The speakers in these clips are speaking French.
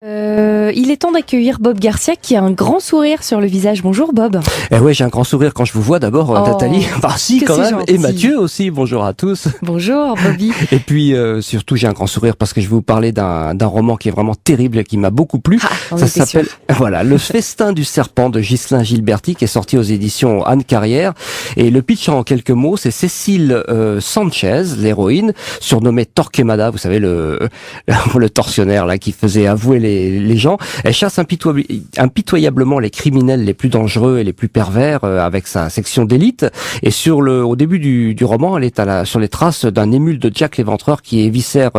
Il est temps d'accueillir Bob Garcia qui a un grand sourire sur le visage. Bonjour Bob. Ouais, j'ai un grand sourire quand je vous vois d'abord, Nathalie. Bah si, quand même. Gentil. Et Mathieu aussi. Bonjour à tous. Bonjour Bobby. Et puis surtout, j'ai un grand sourire parce que je vais vous parler d'un roman qui est vraiment terrible et qui m'a beaucoup plu. Ça s'appelle voilà, Le Festin du Serpent de Ghislain Gilberti, qui est sorti aux éditions Anne Carrière. Et le pitch en quelques mots, c'est Cécile Sanchez, l'héroïne, surnommée Torquemada, vous savez le tortionnaire là qui faisait avouer les gens. Elle chasse impitoyablement les criminels les plus dangereux et les plus pervers avec sa section d'élite. Et au début du roman, elle est sur les traces d'un émule de Jack l'Éventreur qui éviscère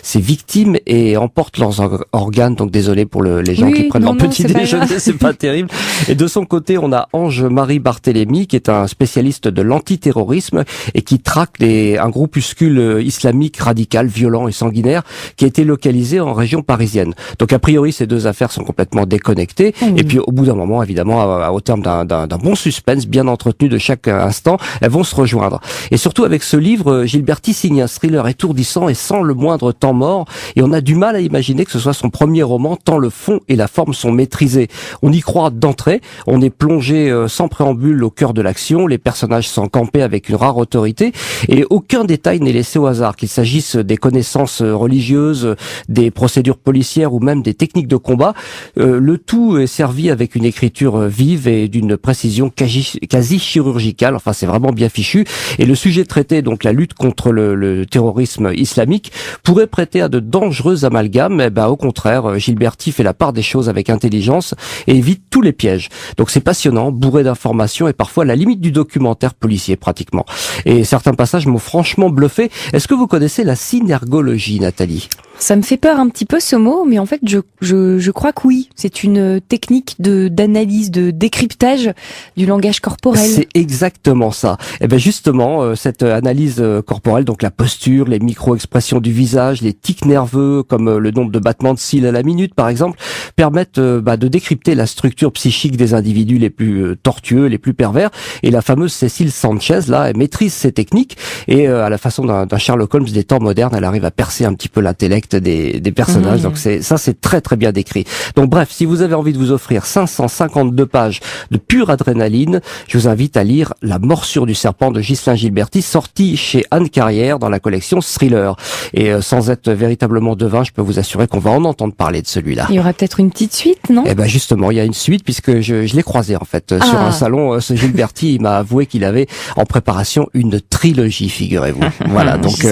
ses victimes et emporte leurs organes. Donc désolé pour les gens qui prennent leur petit déjeuner, c'est pas terrible. Et de son côté, on a Ange-Marie Barthélemy qui est un spécialiste de l'antiterrorisme et qui traque un groupuscule islamique radical, violent et sanguinaire qui a été localisé en région parisienne. Donc a priori, ces deux affaires sont complètement déconnectées. Et puis au bout d'un moment, évidemment, au terme d'un bon suspense bien entretenu de chaque instant, elles vont se rejoindre. Et surtout avec ce livre, Gilberti signe un thriller étourdissant et sans le moindre temps mort. Et on a du mal à imaginer que ce soit son premier roman, tant le fond et la forme sont maîtrisés. On y croit d'entrée, on est plongé sans préambule au cœur de l'action, les personnages sont campés avec une rare autorité et aucun détail n'est laissé au hasard, qu'il s'agisse des connaissances religieuses, des procédures policières ou même des techniques de combat. Le tout est servi avec une écriture vive et d'une précision quasi chirurgicale. Enfin, c'est vraiment bien fichu. Et le sujet traité, donc la lutte contre le terrorisme islamique, pourrait prêter à de dangereux amalgames. Eh ben, au contraire, Gilberti fait la part des choses avec intelligence et évite tous les pièges. Donc c'est passionnant, bourré d'informations et parfois à la limite du documentaire policier pratiquement. Et certains passages m'ont franchement bluffé. Est-ce que vous connaissez la synergologie, Nathalie ? Ça me fait peur un petit peu ce mot, mais en fait je crois que oui. C'est une technique d'analyse, de décryptage du langage corporel. C'est exactement ça. Et ben justement, cette analyse corporelle, donc la posture, les micro-expressions du visage, les tics nerveux, comme le nombre de battements de cils à la minute par exemple, permettent de décrypter la structure psychique des individus les plus tortueux, les plus pervers. Et la fameuse Cécile Sanchez, là, elle maîtrise ces techniques et à la façon d'un Sherlock Holmes des temps modernes, elle arrive à percer un petit peu l'intellect des personnages. Donc c'est très très bien décrit. Donc bref, si vous avez envie de vous offrir 552 pages de pure adrénaline, je vous invite à lire La Morsure du Serpent de Ghislain Gilberti, sorti chez Anne Carrière dans la collection Thriller. Et sans être véritablement devin, je peux vous assurer qu'on va en entendre parler de celui-là. Il y aura peut-être une petite suite, non ? Eh ben justement, il y a une suite puisque je l'ai croisé en fait sur un salon. Ce Gilberti, il m'a avoué qu'il avait en préparation une trilogie, figurez-vous. Voilà, donc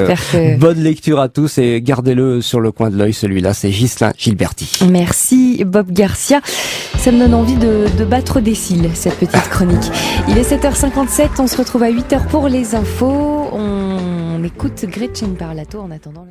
bonne lecture à tous et gardez-le sur le coin de l'œil, celui-là, c'est Ghislain Gilberti. Merci Bob Garcia. Ça me donne envie de battre des cils, cette petite chronique. Il est 7h57, on se retrouve à 8h pour les infos. On écoute Gretchen Parlato en attendant.